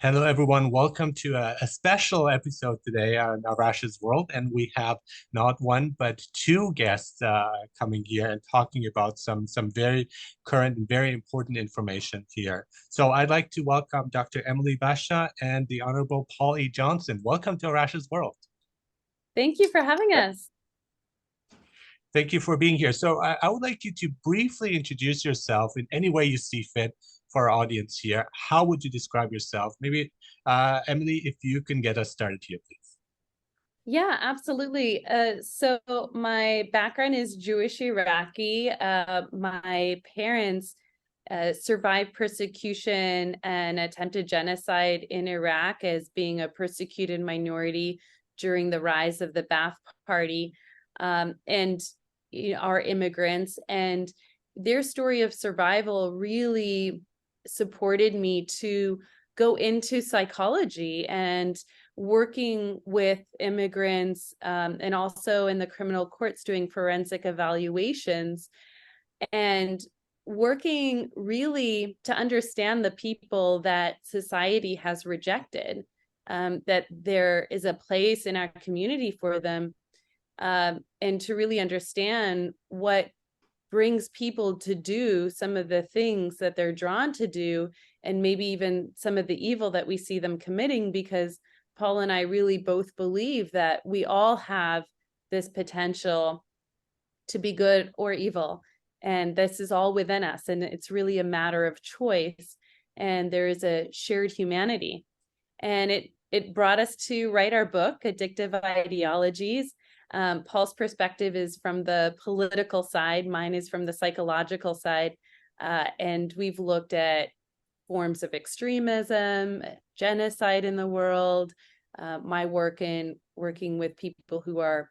Hello, everyone. Welcome to a special episode today on Arash's World. And we have not one, but two guests coming here and talking about some very current and very important information here. So I'd like to welcome Dr. Emily Bashah and the Honorable Paul E. Johnson. Welcome to Arash's World. Thank you for having us. Thank you for being here. So I would like you to briefly introduce yourself in any way you see fit for our audience here. How would you describe yourself? Maybe, Emily, if you can get us started here, please. Yeah, absolutely. So my background is Jewish Iraqi. My parents survived persecution and attempted genocide in Iraq as being a persecuted minority during the rise of the Ba'ath Party, and are immigrants. And their story of survival really supported me to go into psychology and working with immigrants, and also in the criminal courts doing forensic evaluations and working really to understand the people that society has rejected, that there is a place in our community for them, and to really understand what brings people to do some of the things that they're drawn to do, and maybe even some of the evil that we see them committing, because Paul and I really both believe that we all have this potential to be good or evil, and this is all within us, and it's really a matter of choice, and there is a shared humanity. And it brought us to write our book, Addictive Ideologies. Paul's perspective is from the political side, mine is from the psychological side, and we've looked at forms of extremism, genocide in the world, my work in working with people who are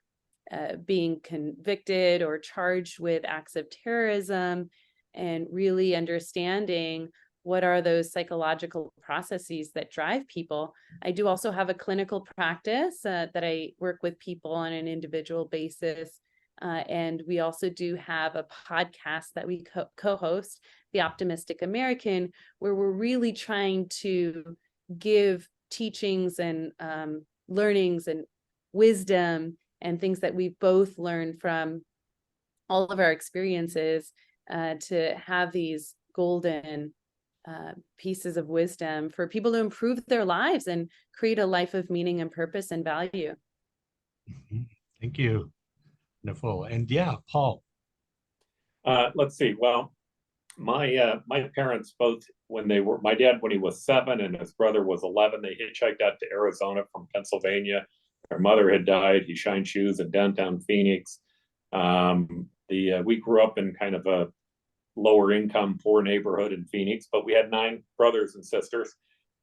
being convicted or charged with acts of terrorism, and really understanding what are those psychological processes that drive people. I do also have a clinical practice that I work with people on an individual basis. And we also do have a podcast that we co-host, The Optimistic American, where we're really trying to give teachings and learnings and wisdom and things that we've both learned from all of our experiences, to have these golden pieces of wisdom for people to improve their lives and create a life of meaning and purpose and value. Thank you. Wonderful. And yeah, Paul. Let's see. Well, my parents both, my dad when he was 7 and his brother was 11, they hitchhiked out to Arizona from Pennsylvania. Their mother had died. He shined shoes in downtown Phoenix. We grew up in kind of a lower income, poor neighborhood in Phoenix, but we had 9 brothers and sisters.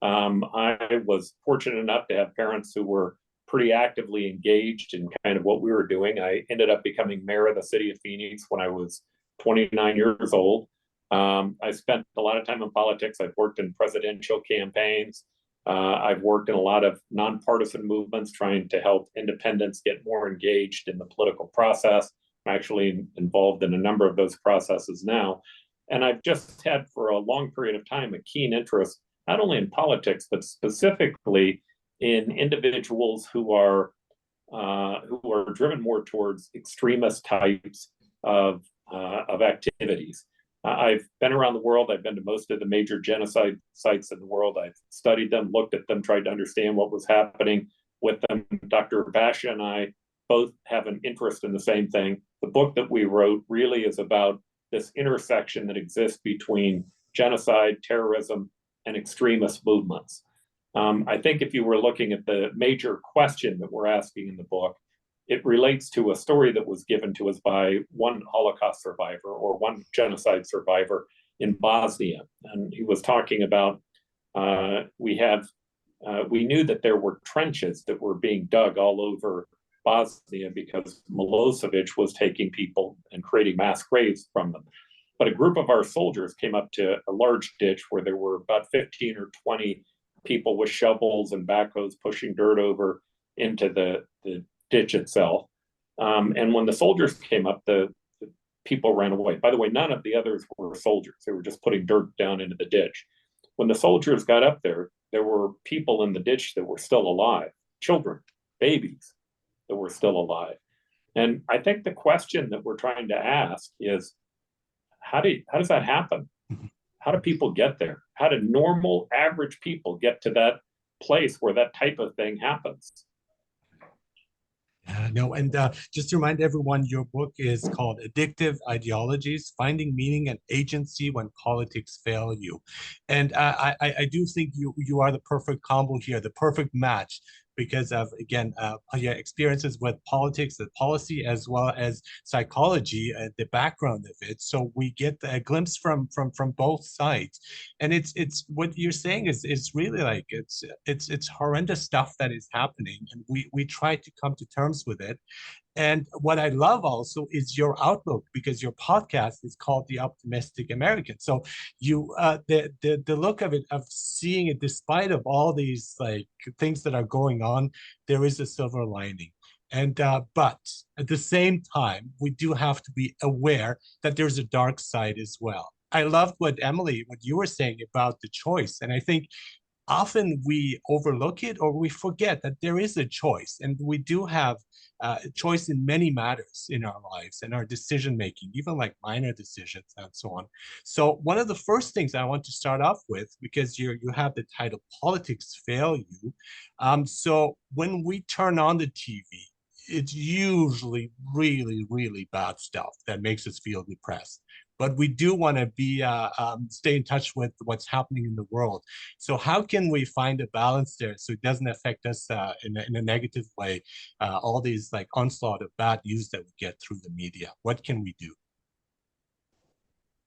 I was fortunate enough to have parents who were pretty actively engaged in kind of what we were doing. I ended up becoming mayor of the city of Phoenix when I was 29 years old. I spent a lot of time in politics. I've worked in presidential campaigns. I've worked in a lot of nonpartisan movements trying to help independents get more engaged in the political process. I'm actually involved in a number of those processes now. And I've just had for a long period of time a keen interest, not only in politics, but specifically in individuals who are driven more towards extremist types of activities. I've been around the world. I've been to most of the major genocide sites in the world. I've studied them, looked at them, tried to understand what was happening with them. Dr. Bashah and I both have an interest in the same thing. The book that we wrote really is about this intersection that exists between genocide, terrorism, and extremist movements. I think if you were looking at the major question that we're asking in the book, it relates to a story that was given to us by one Holocaust survivor or one genocide survivor in Bosnia. And he was talking about, we knew that there were trenches that were being dug all over Bosnia because Milosevic was taking people and creating mass graves from them. But a group of our soldiers came up to a large ditch where there were about 15 or 20 people with shovels and backhoes pushing dirt over into the ditch itself. And when the soldiers came up, the people ran away. By the way, none of the others were soldiers. They were just putting dirt down into the ditch. When the soldiers got up there, there were people in the ditch that were still alive, children, babies that were still alive. And I think the question that we're trying to ask is, how does that happen? How do people get there? How do normal, average people get to that place where that type of thing happens? No, and just to remind everyone, your book is called Addictive Ideologies, Finding Meaning and Agency When Politics Fail You. And I do think you are the perfect combo here, the perfect match, because of, again, your experiences with politics and policy, as well as psychology, the background of it. So we get a glimpse from both sides. And it's what you're saying is really like, it's horrendous stuff that is happening. And we try to come to terms with it. And what I love also is your outlook, because your podcast is called The Optimistic American. So you the look of it, of seeing it, despite of all these like things that are going on, there is a silver lining. And but at the same time, we do have to be aware that there's a dark side as well. I loved what you were saying about the choice. And I think often we overlook it, or we forget that there is a choice, and we do have a choice in many matters in our lives and our decision making, even like minor decisions and so on. So one of the first things I want to start off with, because you have the title Politics Fail You. So when we turn on the TV, it's usually really, really bad stuff that makes us feel depressed. But we do want to be stay in touch with what's happening in the world. So how can we find a balance there so it doesn't affect us in a negative way? All these like onslaught of bad news that we get through the media. What can we do?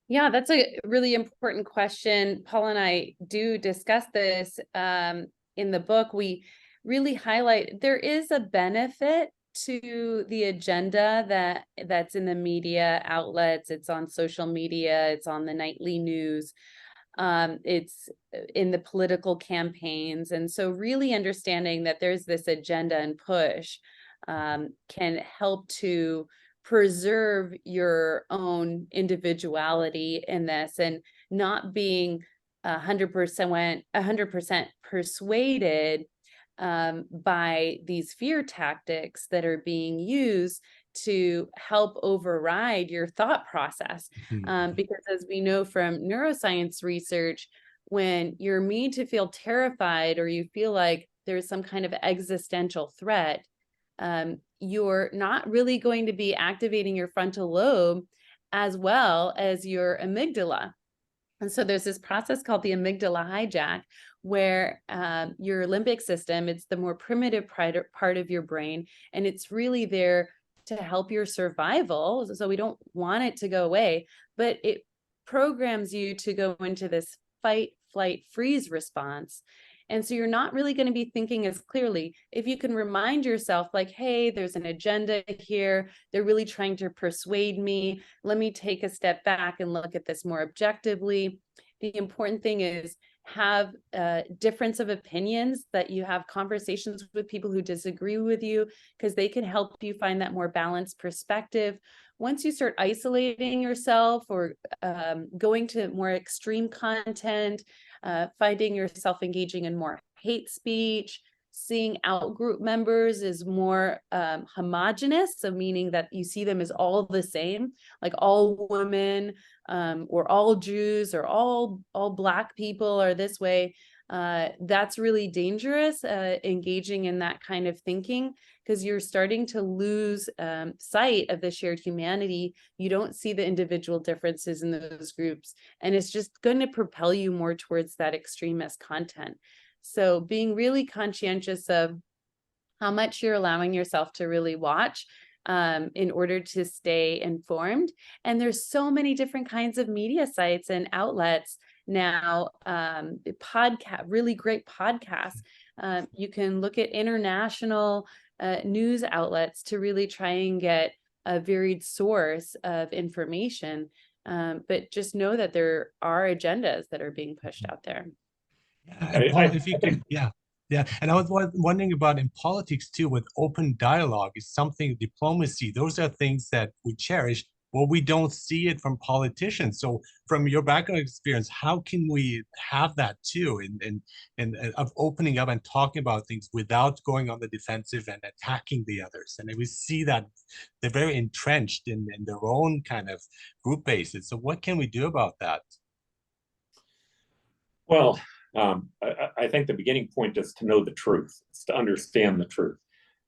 Yeah, that's a really important question. Paul and I do discuss this in the book. We really highlight there is a benefit to the agenda that's in the media outlets. It's on social media, it's on the nightly news, it's in the political campaigns. And so really understanding that there's this agenda and push can help to preserve your own individuality in this, and not being 100% persuaded by these fear tactics that are being used to help override your thought process. Because as we know from neuroscience research, when you're made to feel terrified, or you feel like there's some kind of existential threat, you're not really going to be activating your frontal lobe as well as your amygdala. And so there's this process called the amygdala hijack, where your limbic system, it's the more primitive part of your brain, and it's really there to help your survival. So we don't want it to go away, but it programs you to go into this fight, flight, freeze response. And so you're not really going to be thinking as clearly. If you can remind yourself, like, hey, there's an agenda here, they're really trying to persuade me, let me take a step back and look at this more objectively. The important thing is have a difference of opinions, that you have conversations with people who disagree with you, because they can help you find that more balanced perspective. Once you start isolating yourself, or going to more extreme content, finding yourself engaging in more hate speech, seeing out group members is more homogenous, so meaning that you see them as all the same, like all women, or all Jews, or all Black people are this way. That's really dangerous, engaging in that kind of thinking, because you're starting to lose sight of the shared humanity. You don't see the individual differences in those groups, and it's just going to propel you more towards that extremist content. So being really conscientious of how much you're allowing yourself to really watch in order to stay informed. And there's so many different kinds of media sites and outlets now, really great podcasts. You can look at international news outlets to really try and get a varied source of information. But just know that there are agendas that are being pushed out there. And Paul, if you could, yeah. And I was wondering about in politics too, with open dialogue is something, diplomacy, those are things that we cherish. well, we don't see it from politicians. So from your background experience, how can we have that too, and of opening up and talking about things without going on the defensive and attacking the others? And we see that they're very entrenched in their own kind of group basis. So what can we do about that? Well, I think the beginning point is to know the truth, it's to understand the truth.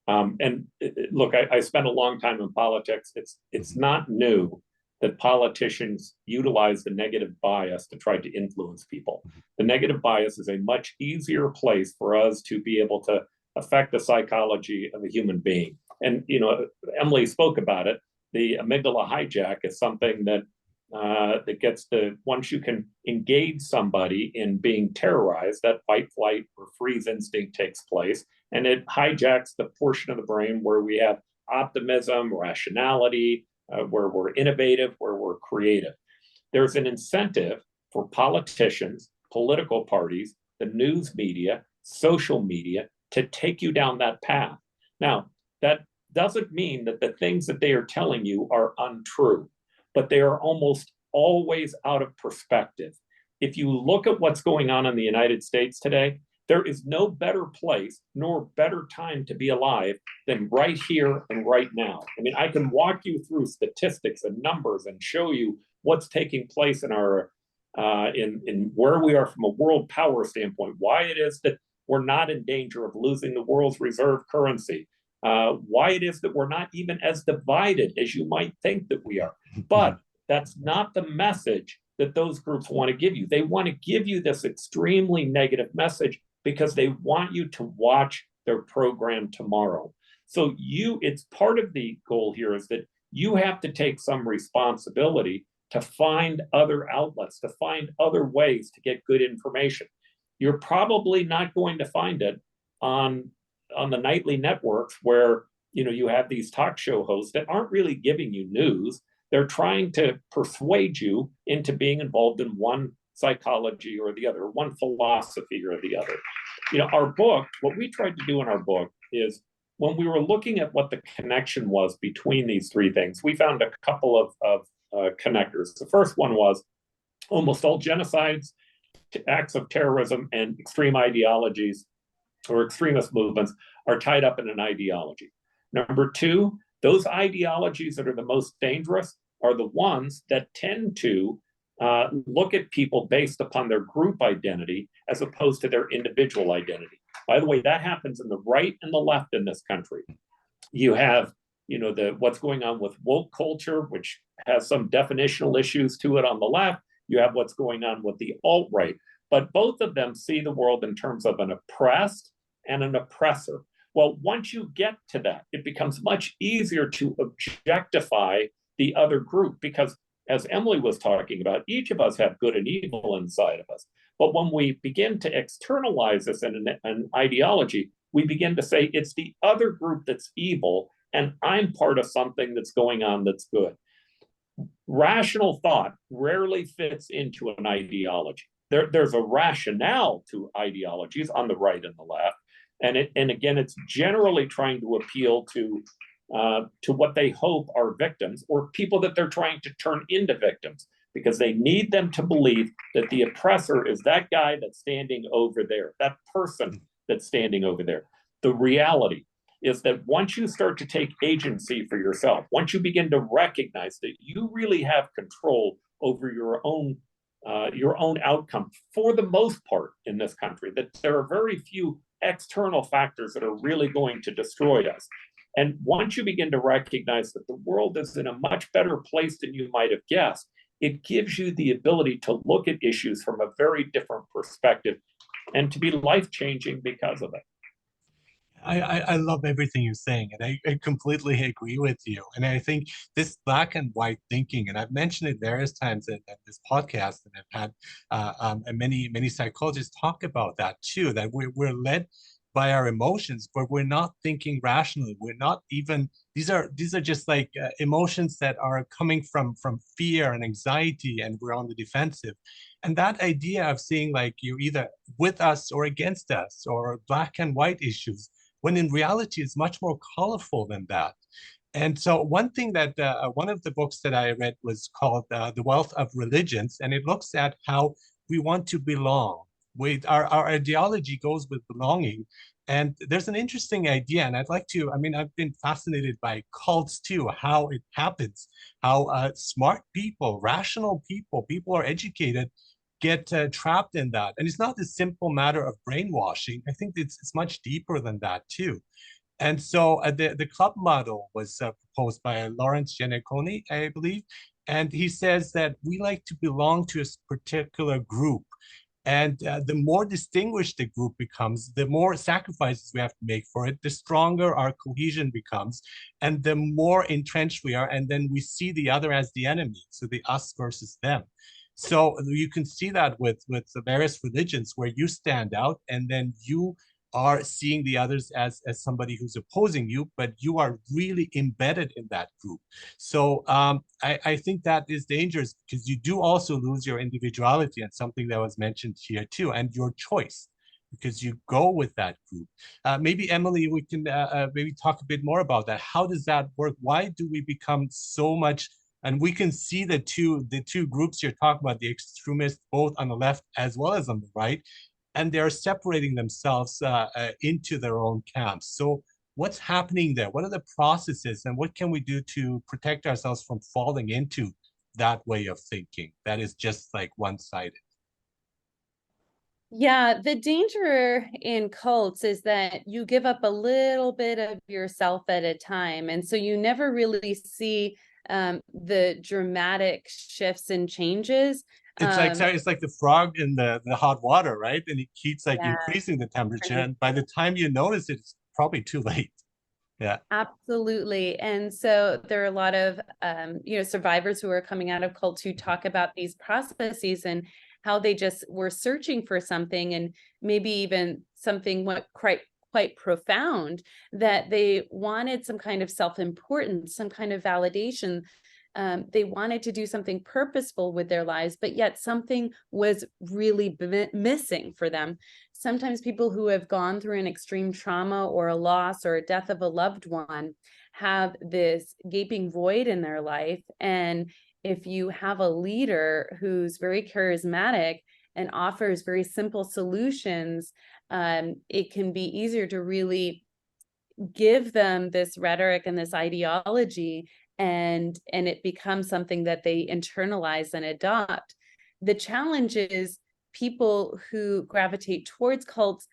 And look, I spent a long time in politics. It's not new that politicians utilize the negative bias to try to influence people. The negative bias is a much easier place for us to be able to affect the psychology of a human being. And, you know, Emily spoke about it. The amygdala hijack is something that that gets the, once you can engage somebody in being terrorized, that fight, flight, or freeze instinct takes place, and it hijacks the portion of the brain where we have optimism, rationality, where we're innovative, where we're creative. There's an incentive for politicians, political parties, the news media, social media to take you down that path. Now, that doesn't mean that the things that they are telling you are untrue, but they are almost always out of perspective. If you look at what's going on in the United States today, there is no better place nor better time to be alive than right here and right now. I mean, I can walk you through statistics and numbers and show you what's taking place in our in where we are from a world power standpoint, why it is that we're not in danger of losing the world's reserve currency, why it is that we're not even as divided as you might think that we are. But that's not the message that those groups want to give you. They want to give you this extremely negative message because they want you to watch their program tomorrow. So it's part of the goal here is that you have to take some responsibility to find other outlets, to find other ways to get good information. You're probably not going to find it on the nightly networks where, you know, you have these talk show hosts that aren't really giving you news. They're trying to persuade you into being involved in one psychology or the other, one philosophy or the other. You know, our book, what we tried to do in our book is when we were looking at what the connection was between these three things, we found a couple of connectors. The first one was almost all genocides, acts of terrorism, and extreme ideologies or extremist movements are tied up in an ideology. Number two, those ideologies that are the most dangerous are the ones that tend to look at people based upon their group identity as opposed to their individual identity. By the way, that happens in the right and the left in this country. You have, you know, what's going on with woke culture, which has some definitional issues to it on the left. You have what's going on with the alt-right. But both of them see the world in terms of an oppressed and an oppressor. Well, once you get to that, it becomes much easier to objectify the other group because, as Emily was talking about, each of us have good and evil inside of us. But when we begin to externalize this in an ideology, we begin to say it's the other group that's evil and I'm part of something that's going on that's good. Rational thought rarely fits into an ideology. There's a rationale to ideologies on the right and the left. And again, it's generally trying to appeal to what they hope are victims or people that they're trying to turn into victims because they need them to believe that the oppressor is that guy that's standing over there, that person that's standing over there. The reality is that once you start to take agency for yourself, once you begin to recognize that you really have control over your own outcome for the most part in this country, that there are very few external factors that are really going to destroy us. And once you begin to recognize that the world is in a much better place than you might have guessed, it gives you the ability to look at issues from a very different perspective and to be life-changing because of it. I love everything you're saying, and I completely agree with you. And I think this black and white thinking, and I've mentioned it various times in this podcast, and I've had many psychologists talk about that too, that we're led by our emotions, but we're not thinking rationally. We're not even, these are just like emotions that are coming from fear and anxiety, and we're on the defensive. And that idea of seeing like you're either with us or against us, or black and white issues, when in reality it's much more colorful than that. And so one thing that one of the books that I read was called The Wealth of Religions, and it looks at how we want to belong. Our ideology goes with belonging. And there's an interesting idea, and I'd like to, I mean, I've been fascinated by cults too, how it happens, how smart people, rational people, people are educated, get trapped in that. And it's not a simple matter of brainwashing. I think it's much deeper than that too. And so the club model was proposed by Lawrence Giannaconi, I believe. And he says that we like to belong to a particular group. And the more distinguished the group becomes, the more sacrifices we have to make for it, the stronger our cohesion becomes, and the more entrenched we are. And then we see the other as the enemy, so the us versus them. So you can see that with the various religions where you stand out, and then you are seeing the others as somebody who's opposing you, but you are really embedded in that group. So I think that is dangerous because you do also lose your individuality, and something that was mentioned here too, and your choice, because you go with that group. Maybe Emily, we can maybe talk a bit more about that. How does that work? Why do we become so much? And we can see the two groups you're talking about, the extremists, both on the left as well as on the right, and they're separating themselves into their own camps. So what's happening there? What are the processes, and what can we do to protect ourselves from falling into that way of thinking that is just like one-sided? Yeah, the danger in cults is that you give up a little bit of yourself at a time. And so you never really see the dramatic shifts and changes. It's like, Um, sorry, it's like the frog in the hot water, right? And it keeps like yeah, increasing the temperature, and by the time you notice it, it's probably too late. Yeah. absolutely. And so there are a lot of survivors who are coming out of cults who talk about these processes and how they just were searching for something, and maybe even something what quite profound, that they wanted some kind of self-importance, some kind of validation. They wanted to do something purposeful with their lives, but yet something was really missing for them. Sometimes people who have gone through an extreme trauma or a loss or a death of a loved one have this gaping void in their life. And if you have a leader who's very charismatic and offers very simple solutions, it can be easier to really give them this rhetoric and this ideology, and it becomes something that they internalize and adopt. The challenge is people who gravitate towards cults,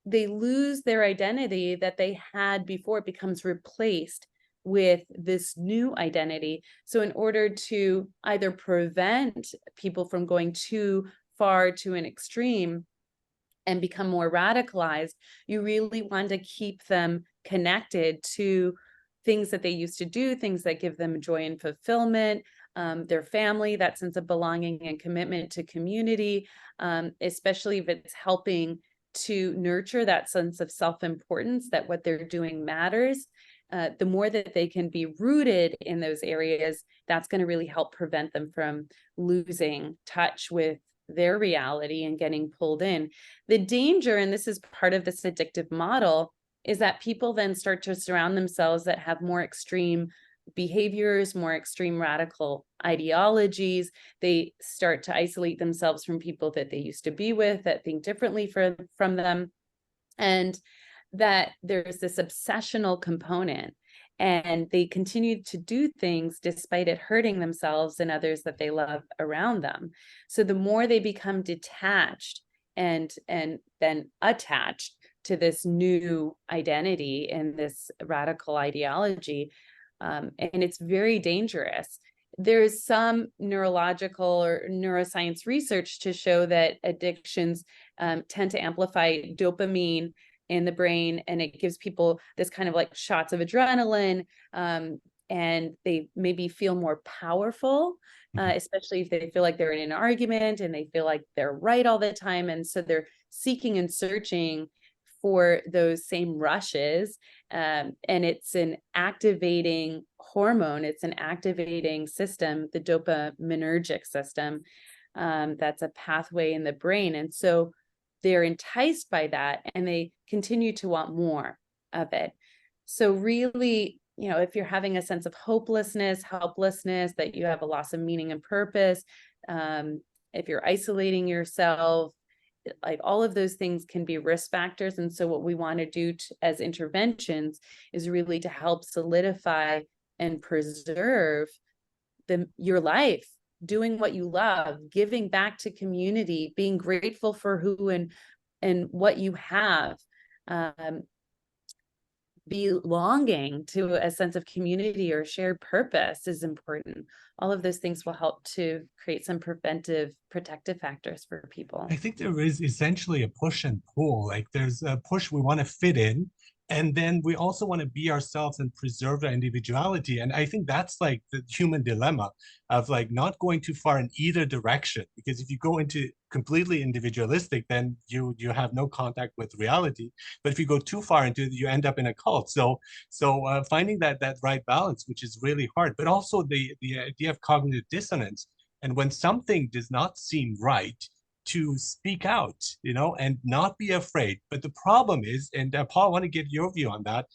they lose their identity that they had before. It becomes replaced with this new identity. So in order to either prevent people from going too far to an extreme and become more radicalized, you really want to keep them connected to things that they used to do, things that give them joy and fulfillment, their family, that sense of belonging and commitment to community, especially if it's helping to nurture that sense of self-importance, that what they're doing matters. The more that they can be rooted in those areas, that's going to really help prevent them from losing touch with their reality and getting pulled in. The danger, and this is part of this addictive model, is that people then start to surround themselves that have more extreme behaviors, more extreme radical ideologies. They start to isolate themselves from people that they used to be with, that think differently from them. And that there's this obsessional component, and they continue to do things despite it hurting themselves and others that they love around them. So the more they become detached and then attached to this new identity and this radical ideology, and it's very dangerous. There's some neurological or neuroscience research to show that addictions tend to amplify dopamine in the brain, and it gives people this kind of like shots of adrenaline, and they maybe feel more powerful, especially if they feel like they're in an argument and they feel like they're right all the time. And so they're seeking and searching for those same rushes. And it's an activating hormone, it's an activating system, the dopaminergic system, that's a pathway in the brain. And so they're enticed by that and they continue to want more of it. So really if you're having a sense of hopelessness, helplessness, that you have a loss of meaning and purpose, if you're isolating yourself, like all of those things can be risk factors. And so what we want to do as interventions is really to help solidify and preserve your life, doing what you love, giving back to community, being grateful for who and what you have, belonging to a sense of community or shared purpose is important. All of those things will help to create some protective factors for people. I think there is essentially a push and pull. Like there's a push, we want to fit in, and then we also want to be ourselves and preserve our individuality. And I think that's like the human dilemma of like not going too far in either direction. Because if you go into completely individualistic, then you have no contact with reality. But if you go too far into it, you end up in a cult. So finding that right balance, which is really hard, but also the idea of cognitive dissonance. And when something does not seem right, to speak out, and not be afraid. But the problem is, and Paul, I want to get your view on that.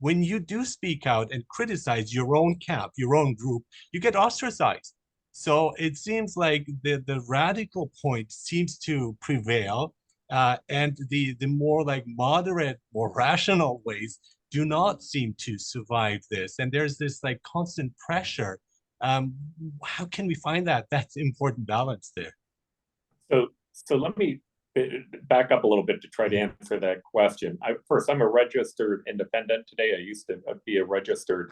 When you do speak out and criticize your own camp, your own group, you get ostracized. So it seems like the radical point seems to prevail, and the more like moderate, more rational ways do not seem to survive this. And there's this like constant pressure. How can we find that's important balance there? So let me back up a little bit to try to answer that question. First, I'm a registered independent today. I used to be a registered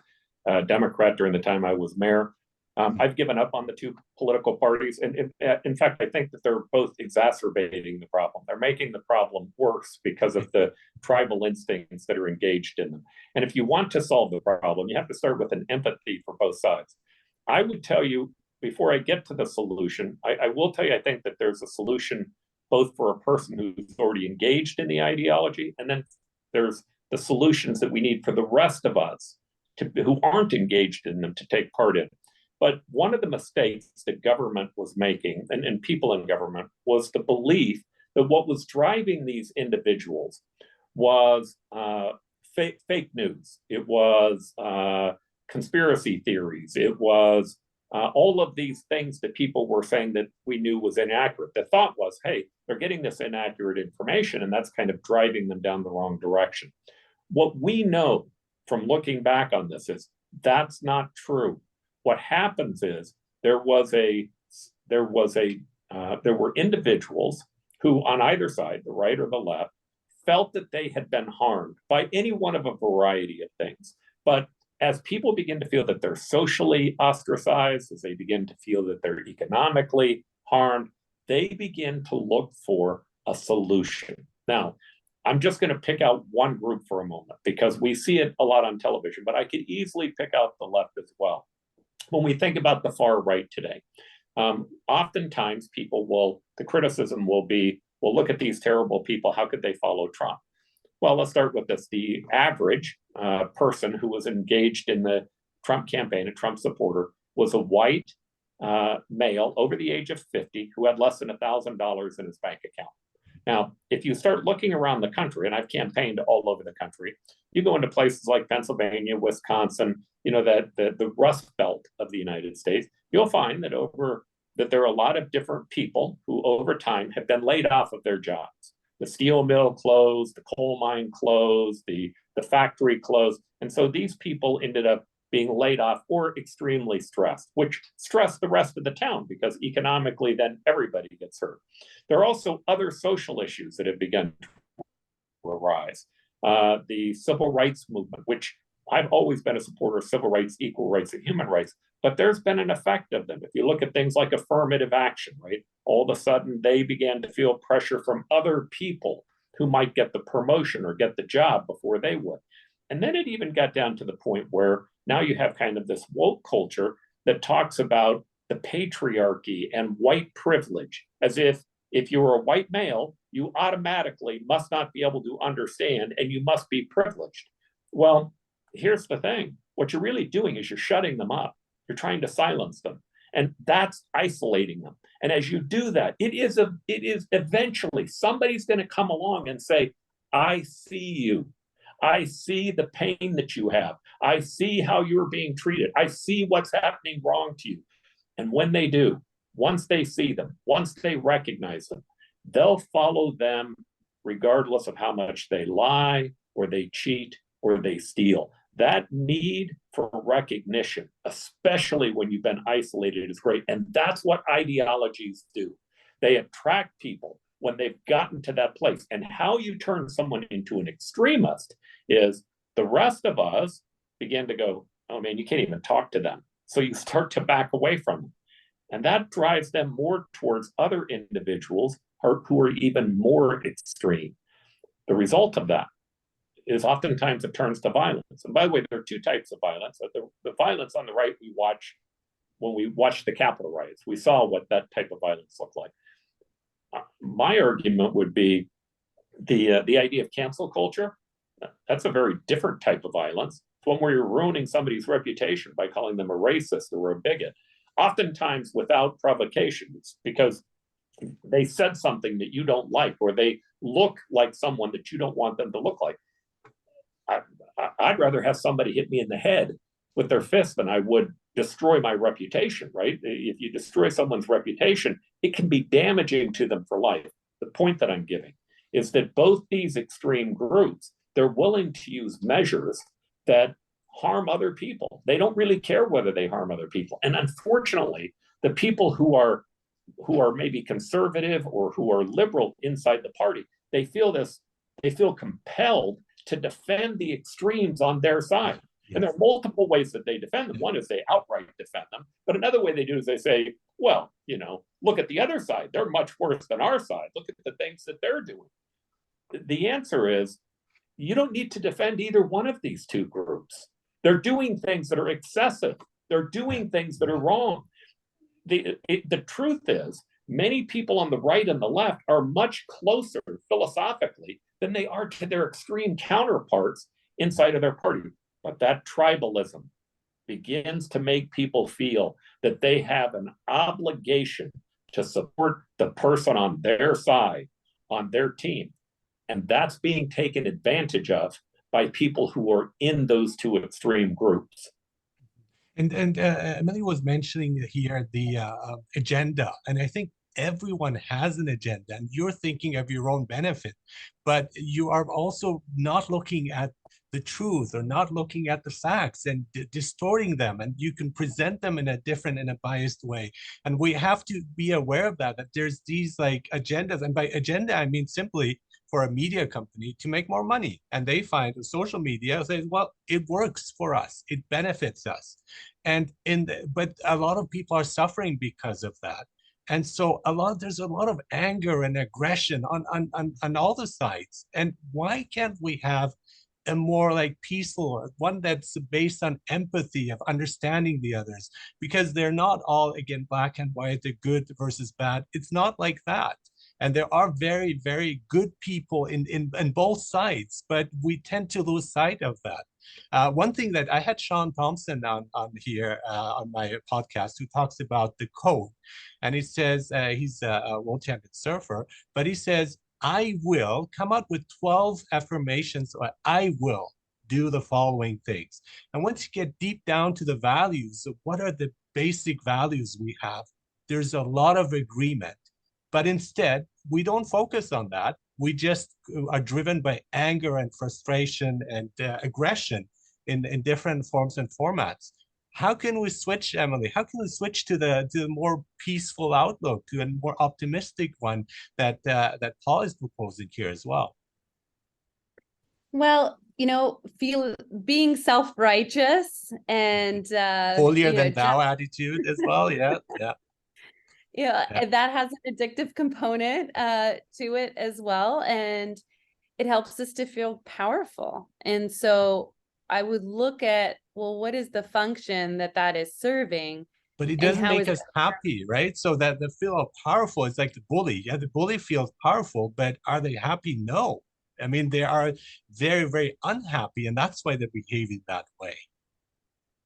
Democrat during the time I was mayor. I've given up on the two political parties. And in fact, I think that they're both exacerbating the problem. They're making the problem worse because of the tribal instincts that are engaged in them. And if you want to solve the problem, you have to start with an empathy for both sides. I would tell you, before I get to the solution, I will tell you, I think that there's a solution both for a person who's already engaged in the ideology, and then there's the solutions that we need for the rest of us who aren't engaged in them to take part in. But one of the mistakes that government was making, and people in government, was the belief that what was driving these individuals was fake news. It was conspiracy theories. It was all of these things that people were saying that we knew was inaccurate. The thought was, hey, they're getting this inaccurate information, and that's kind of driving them down the wrong direction. What we know from looking back on this is that's not true. What happens is there were individuals who, on either side, the right or the left, felt that they had been harmed by any one of a variety of things. But as people begin to feel that they're socially ostracized, as they begin to feel that they're economically harmed, they begin to look for a solution. Now, I'm just going to pick out one group for a moment because we see it a lot on television, but I could easily pick out the left as well. When we think about the far right today, oftentimes the criticism will be, well, look at these terrible people. How could they follow Trump? Well, let's start with this. The average person who was engaged in the Trump campaign, a Trump supporter, was a white male over the age of 50 who had less than $1,000 in his bank account. Now, if you start looking around the country, and I've campaigned all over the country, you go into places like Pennsylvania, Wisconsin, the Rust Belt of the United States, you'll find that there are a lot of different people who over time have been laid off of their jobs. The steel mill closed, the coal mine closed, the factory closed. And so these people ended up being laid off or extremely stressed, which stressed the rest of the town because economically then everybody gets hurt. There are also other social issues that have begun to arise. The civil rights movement, which I've always been a supporter of civil rights, equal rights, and human rights, but there's been an effect of them. If you look at things like affirmative action, right? All of a sudden they began to feel pressure from other people who might get the promotion or get the job before they would. And then it even got down to the point where now you have kind of this woke culture that talks about the patriarchy and white privilege, as if you're a white male, you automatically must not be able to understand and you must be privileged. Well, here's the thing. What you're really doing is you're shutting them up. You're trying to silence them. And that's isolating them. And as you do that, it is eventually somebody's going to come along and say, I see you. I see the pain that you have. I see how you're being treated. I see what's happening wrong to you. And when they do, once they see them, once they recognize them, they'll follow them regardless of how much they lie or they cheat or they steal. That need for recognition, especially when you've been isolated, is great. And that's what ideologies do. They attract people when they've gotten to that place. And how you turn someone into an extremist is the rest of us begin to go, oh man, you can't even talk to them. So you start to back away from them. And that drives them more towards other individuals who are even more extreme. The result of that is oftentimes it turns to violence. And by the way, there are two types of violence. The violence on the right we watch when we watched the Capitol riots. We saw what that type of violence looked like. My argument would be the idea of cancel culture. That's a very different type of violence. It's one where you're ruining somebody's reputation by calling them a racist or a bigot, oftentimes without provocation. It's because they said something that you don't like, or they look like someone that you don't want them to look like. I'd rather have somebody hit me in the head with their fist than I would destroy my reputation, right? If you destroy someone's reputation, it can be damaging to them for life. The point that I'm giving is that both these extreme groups, they're willing to use measures that harm other people. They don't really care whether they harm other people. And unfortunately, the people who are maybe conservative or who are liberal inside the party, they feel compelled to defend the extremes on their side. Yes. And there are multiple ways that they defend them. One is they outright defend them, but another way they do is they say, well, look at the other side. They're much worse than our side. Look at the things that they're doing. The answer is, you don't need to defend either one of these two groups. They're doing things that are excessive. They're doing things that are wrong. The truth is, many people on the right and the left are much closer philosophically than they are to their extreme counterparts inside of their party. But that tribalism begins to make people feel that they have an obligation to support the person on their side, on their team. And that's being taken advantage of by people who are in those two extreme groups. And Emily was mentioning here the agenda, and I think everyone has an agenda, and you're thinking of your own benefit, but you are also not looking at the truth or not looking at the facts and distorting them, and you can present them in a different and a biased way. And we have to be aware of that there's these like agendas, and by agenda I mean simply for a media company to make more money, and they find social media says, well, it works for us, it benefits us, and but a lot of people are suffering because of that. And so there's a lot of anger and aggression on all the sides. And why can't we have a more like peaceful one that's based on empathy, of understanding the others? Because they're not all, again, black and white, the good versus bad. It's not like that. And there are very, very good people in both sides, but we tend to lose sight of that. One thing that I had Sean Thompson on here on my podcast, who talks about the code. And he says, he's a world champion surfer, but he says, I will come out with 12 affirmations, or I will do the following things. And once you get deep down to the values of what are the basic values we have, there's a lot of agreement. But instead, we don't focus on that. We just are driven by anger and frustration and aggression in different forms and formats. How can we switch, Emily? How can we switch to the more peaceful outlook, to a more optimistic one that Paul is proposing here as well? Well, being self-righteous and holier than thou attitude as well. Yeah. And that has an addictive component to it as well, and it helps us to feel powerful. And so I would look at, well, what is the function that is serving? But it doesn't make us happy, right? So that the feel powerful is like the bully. Yeah, the bully feels powerful, but are they happy? No. I mean, they are very, very unhappy, and that's why they're behaving that way.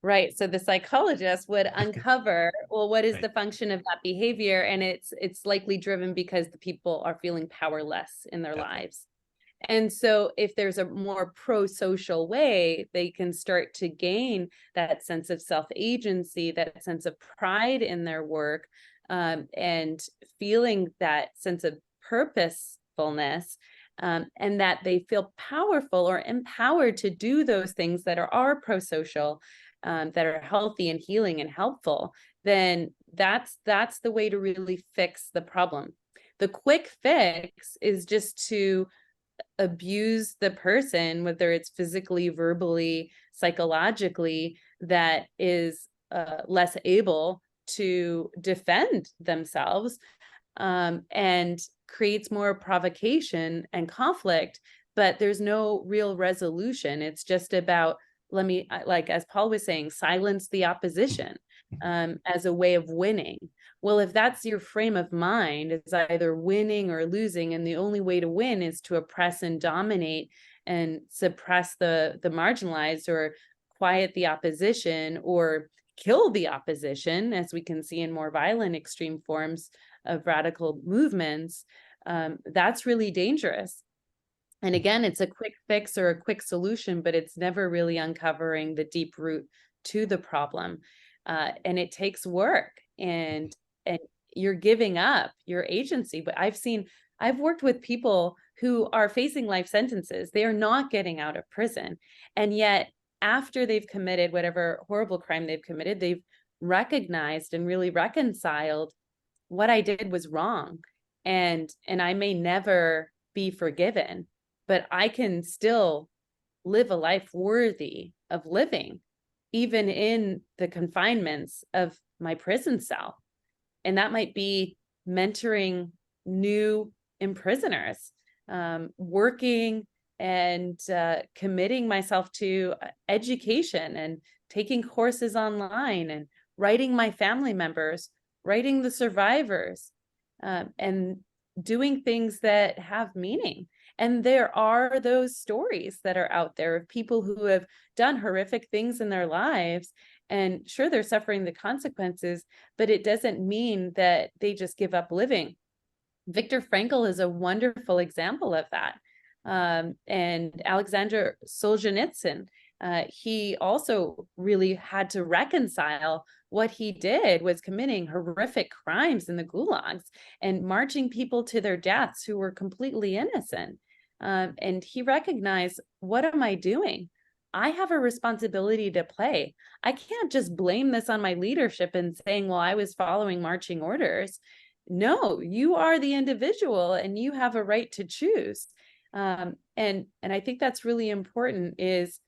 Right. So the psychologist would uncover, well, what is the function of that behavior? And it's likely driven because the people are feeling powerless in their lives. And so if there's a more pro-social way, they can start to gain that sense of self-agency, that sense of pride in their work, and feeling that sense of purposefulness, and that they feel powerful or empowered to do those things that are pro-social, that are healthy and healing and helpful, then that's the way to really fix the problem. The quick fix is just to abuse the person, whether it's physically, verbally, psychologically, that is less able to defend themselves, and creates more provocation and conflict, but there's no real resolution. It's just about, like as Paul was saying, silence the opposition as a way of winning. Well, if that's your frame of mind, it's either winning or losing, and the only way to win is to oppress and dominate and suppress the marginalized, or quiet the opposition, or kill the opposition, as we can see in more violent extreme forms of radical movements, that's really dangerous. And again, it's a quick fix or a quick solution, but it's never really uncovering the deep root to the problem. And it takes work, and you're giving up your agency. But I've worked with people who are facing life sentences. They are not getting out of prison. And yet, after they've committed whatever horrible crime they've committed, they've recognized and really reconciled what I did was wrong. And I may never be forgiven, but I can still live a life worthy of living, even in the confinements of my prison cell. And that might be mentoring new imprisoners, working and committing myself to education and taking courses online, and writing my family members, writing the survivors, and doing things that have meaning. And there are those stories that are out there of people who have done horrific things in their lives, and sure, they're suffering the consequences, but it doesn't mean that they just give up living. Viktor Frankl is a wonderful example of that. And Alexander Solzhenitsyn, he also really had to reconcile what he did was committing horrific crimes in the gulags and marching people to their deaths who were completely innocent. And he recognized, what am I doing? I have a responsibility to play. I can't just blame this on my leadership and saying, well, I was following marching orders. No, you are the individual and you have a right to choose. And I think that's really important, is,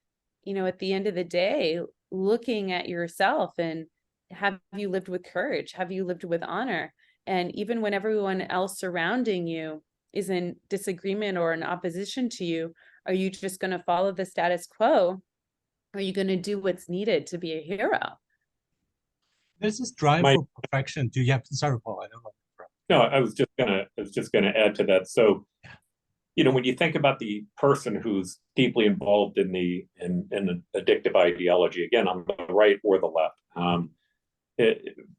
at the end of the day, looking at yourself and, have you lived with courage? Have you lived with honor? And even when everyone else surrounding you is in disagreement or in opposition to you, are you just going to follow the status quo? Or are you going to do what's needed to be a hero? There's this drive for perfection. Do you have to, sorry, Paul, I don't know. No, I was just gonna add to that. So, when you think about the person who's deeply involved in an addictive ideology, again, on the right or the left,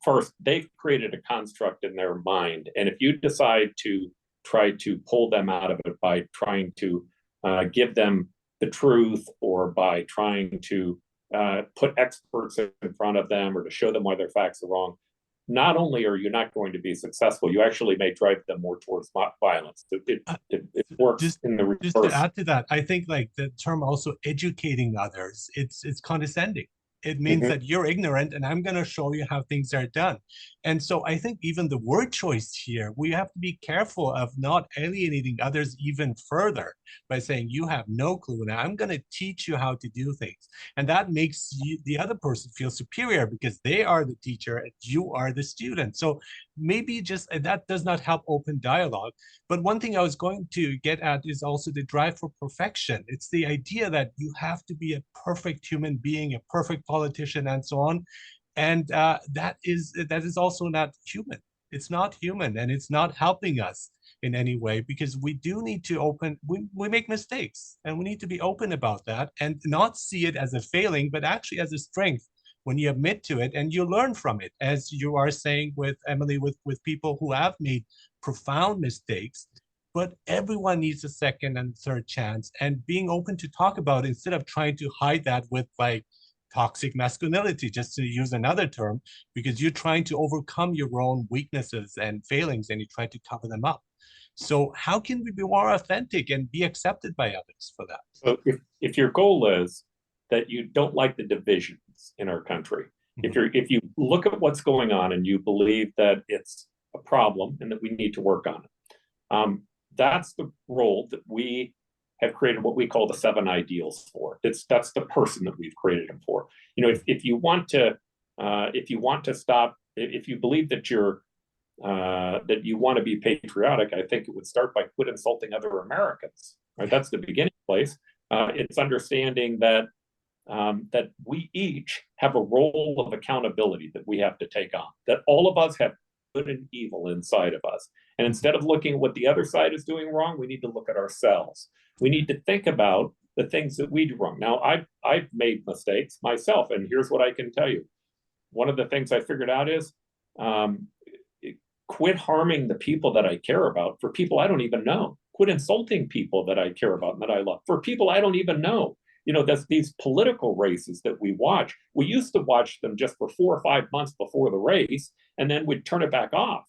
first, they've created a construct in their mind. And if you decide to try to pull them out of it by trying to give them the truth, or by trying to put experts in front of them, or to show them why their facts are wrong, not only are you not going to be successful, you actually may drive them more towards violence. It works in the reverse. Just to add to that, I think like the term also educating others, it's condescending. It means that you're ignorant and I'm going to show you how things are done. And so I think even the word choice here, we have to be careful of not alienating others even further by saying you have no clue. Now I'm going to teach you how to do things. And that makes the other person feel superior because they are the teacher and you are the student. So maybe just that does not help open dialogue. But one thing I was going to get at is also the drive for perfection. It's the idea that you have to be a perfect human being, a perfect politician, and so on. And that is also not human. It's not human, and it's not helping us in any way, because we do need to we make mistakes, and we need to be open about that and not see it as a failing, but actually as a strength when you admit to it and you learn from it, as you are saying with Emily, with people who have made profound mistakes. but everyone needs a second and third chance, and being open to talk about it instead of trying to hide that with like toxic masculinity, just to use another term, because you're trying to overcome your own weaknesses and failings and you try to cover them up. So how can we be more authentic and be accepted by others for that? So if your goal is that you don't like the divisions in our country, if you look at what's going on and you believe that it's a problem and that we need to work on it, that's the role that we have created what we call the 7 ideals for. That's the person that we've created him for. You know, if you want to stop, if you believe that you're that you want to be patriotic, I think it would start by quit insulting other Americans. Right, that's the beginning place. It's understanding that that we each have a role of accountability that we have to take on. That all of us have good and evil inside of us, and instead of looking at what the other side is doing wrong, we need to look at ourselves. We need to think about the things that we do wrong. Now, I've made mistakes myself, and here's what I can tell you. One of the things I figured out is quit harming the people that I care about for people I don't even know. Quit insulting people that I care about and that I love for people I don't even know. You know, that's these political races that we watch. We used to watch them just for 4 or 5 months before the race, and then we'd turn it back off,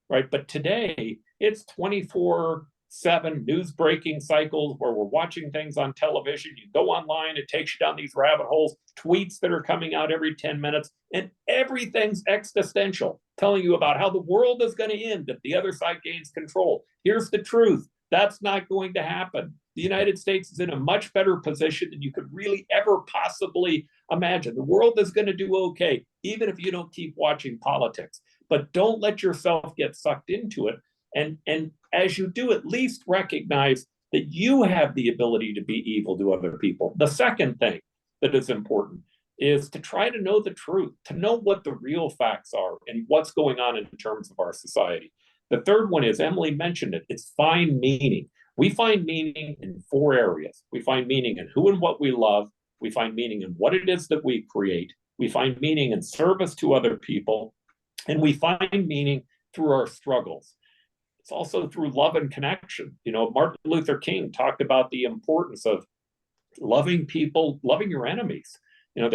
right? But today, it's 24/7 news breaking cycles where we're watching things on television. You go online, it takes you down these rabbit holes, tweets that are coming out every 10 minutes, and everything's existential, telling you about how the world is going to end if the other side gains control. Here's the truth. That's not going to happen. The United States is in a much better position than you could really ever possibly imagine. The world is going to do okay, even if you don't keep watching politics. But don't let yourself get sucked into it. And as you do, at least recognize that you have the ability to be evil to other people. The second thing that is important is to try to know the truth, to know what the real facts are and what's going on in terms of our society. The third one is, Emily mentioned it, it's find meaning. We find meaning in 4 areas. We find meaning in who and what we love. We find meaning in what it is that we create. We find meaning in service to other people. And we find meaning through our struggles. It's also through love and connection. You know, Martin Luther King talked about the importance of loving people, loving your enemies. You know,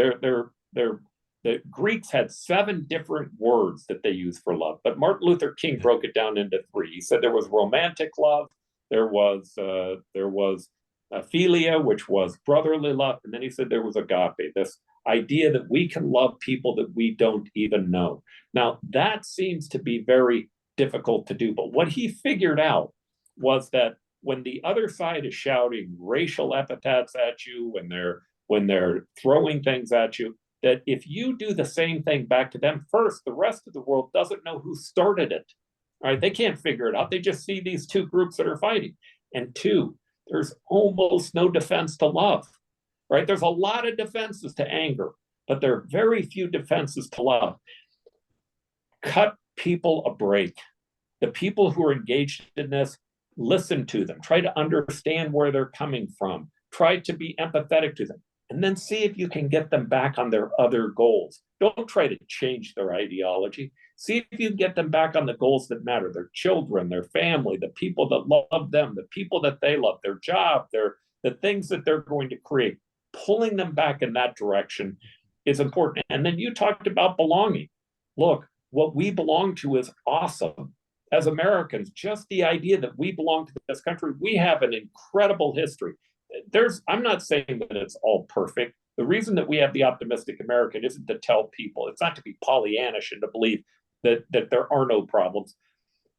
the Greeks had 7 different words that they used for love, but Martin Luther King broke it down into 3. He said there was romantic love, there was philia, which was brotherly love, and then he said there was agape, this idea that we can love people that we don't even know. Now, that seems to be very difficult to do, but what he figured out was that when the other side is shouting racial epithets at you, when they're throwing things at you, that if you do the same thing back to them, first, the rest of the world doesn't know who started it. All right, they can't figure it out. They just see these 2 groups that are fighting. And 2, there's almost no defense to love, right? There's a lot of defenses to anger, but there are very few defenses to love. Cut people a break. The people who are engaged in this, listen to them. Try to understand where they're coming from. Try to be empathetic to them. And then see if you can get them back on their other goals. Don't try to change their ideology. See if you can get them back on the goals that matter, their children, their family, the people that love them, the people that they love, their job, the things that they're going to create. Pulling them back in that direction is important. And then you talked about belonging. Look, what we belong to is awesome. As Americans, just the idea that we belong to this country, we have an incredible history. I'm not saying that it's all perfect. The reason that we have the optimistic American isn't to tell people, it's not to be Pollyannish and to believe that there are no problems.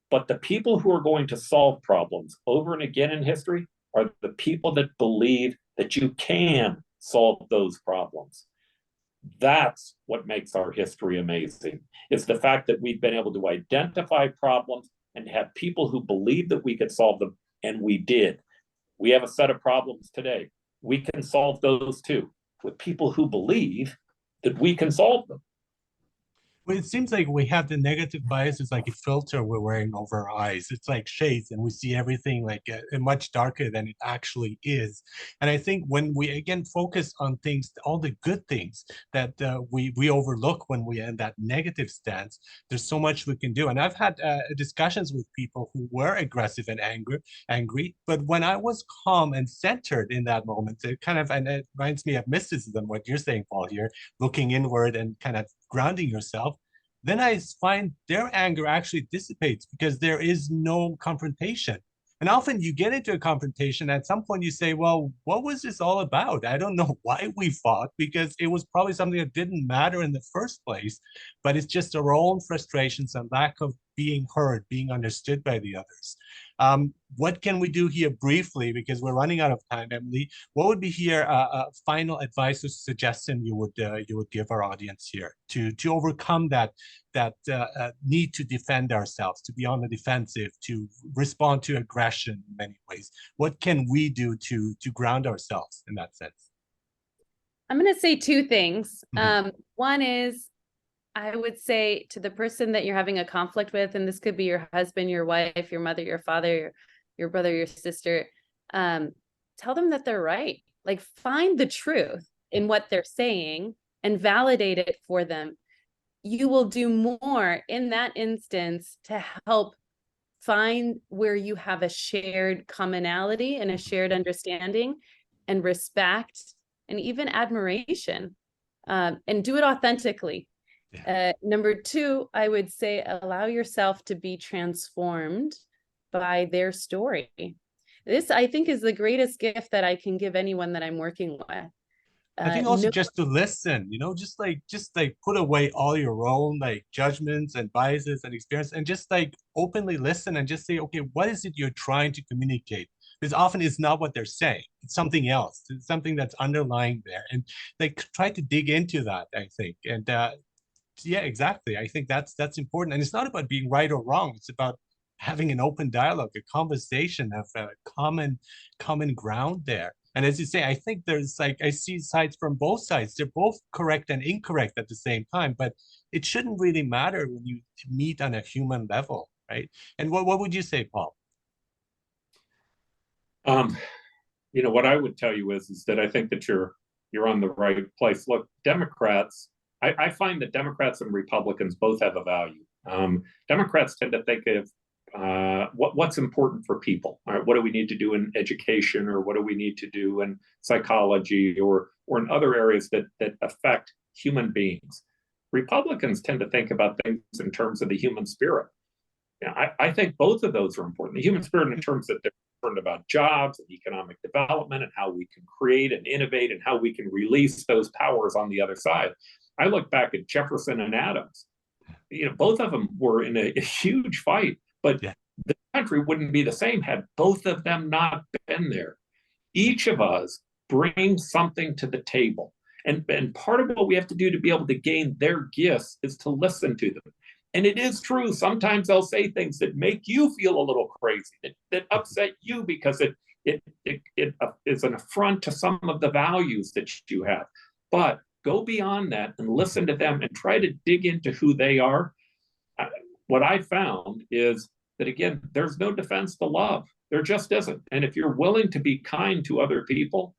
But the people who are going to solve problems over and again in history are the people that believe that you can solve those problems. That's what makes our history amazing. It's the fact that we've been able to identify problems and have people who believe that we could solve them, and we did. We have a set of problems today. We can solve those too, with people who believe that we can solve them. Well, it seems like we have the negative bias is like a filter we're wearing over our eyes. It's like shades, and we see everything like much darker than it actually is. And I think when we again focus on things, all the good things that we overlook when we are in that negative stance, there's so much we can do. And I've had discussions with people who were aggressive and angry, but when I was calm and centered in that moment, it kind of, and it reminds me of mysticism, what you're saying, Paul, here, looking inward and kind of grounding yourself, then I find their anger actually dissipates because there is no confrontation. And often you get into a confrontation, at some point you say, well, what was this all about? I don't know why we fought, because it was probably something that didn't matter in the first place, but it's just our own frustrations and lack of being heard, being understood by the others. What can we do here briefly, because we're running out of time, Emily? What would be here final advice or suggestion you would give our audience here to overcome that need to defend ourselves, to be on the defensive, to respond to aggression in many ways? What can we do to ground ourselves in that sense? I'm going to say two things. Mm-hmm. One is, I would say to the person that you're having a conflict with, and this could be your husband, your wife, your mother, your father, your brother, your sister, tell them that they're right. Like, find the truth in what they're saying and validate it for them. You will do more in that instance to help find where you have a shared commonality and a shared understanding and respect and even admiration, and do it authentically. Yeah. Number two, I would say allow yourself to be transformed by their story. This, I think, is the greatest gift that I can give anyone that I'm working with. I think also No, just to listen, just like put away all your own like judgments and biases and experience, and just like openly listen and just say, okay, what is it you're trying to communicate? Because often it's not what they're saying, it's something else, it's something that's underlying there, and like try to dig into that, I think. And yeah, exactly, I think that's important. And it's not about being right or wrong, it's about having an open dialogue, a conversation of common ground there. And as you say, I think there's like, I see sides from both sides. They're both correct and incorrect at the same time, but it shouldn't really matter when you meet on a human level, right? And what would you say, Paul? What I would tell you is that I think that you're on the right place. Look, Democrats, I find that Democrats and Republicans both have a value. Democrats tend to think of what's important for people. All right, what do we need to do in education, or what do we need to do in psychology, or in other areas that affect human beings? Republicans tend to think about things in terms of the human spirit. I think both of those are important. The human spirit in terms that they're concerned about jobs and economic development and how we can create and innovate and how we can release those powers on the other side. I look back at Jefferson and Adams. Both of them were in a huge fight, but yeah, the country wouldn't be the same had both of them not been there. Each of us brings something to the table. And part of what we have to do to be able to gain their gifts is to listen to them. And it is true, sometimes they'll say things that make you feel a little crazy, that upset you because it is an affront to some of the values that you have. But go beyond that and listen to them and try to dig into who they are. What I found is that, again, there's no defense to love. There just isn't. And if you're willing to be kind to other people,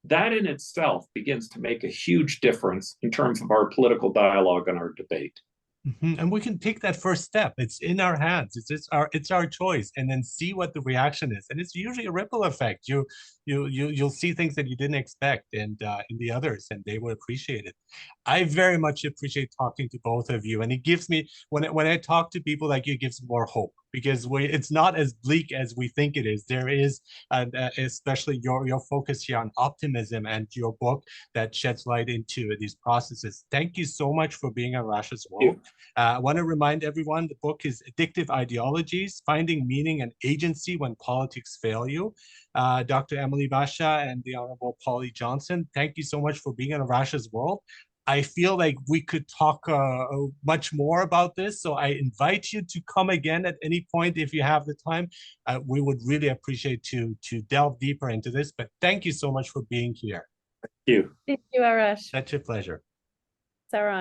that in itself begins to make a huge difference in terms of our political dialogue and our debate. Mm-hmm. And we can take that first step. It's in our hands. It's our choice, and then see what the reaction is. And it's usually a ripple effect. You'll see things that you didn't expect, and in the others, and they will appreciate it. I very much appreciate talking to both of you, and it gives me, when I talk to people like you, it gives more hope, because it's not as bleak as we think it is. There is, especially your focus here on optimism and your book that sheds light into these processes. Thank you so much for being on Rash's World. I want to remind everyone, the book is Addictive Ideologies, Finding Meaning and Agency When Politics Fail You. Dr. Emily Bashah and the Honorable Polly Johnson, thank you so much for being on Rash's World. I feel like we could talk much more about this, so I invite you to come again at any point if you have the time. We would really appreciate to delve deeper into this, but thank you so much for being here. Thank you. Thank you, Arash. Such a pleasure. Saran.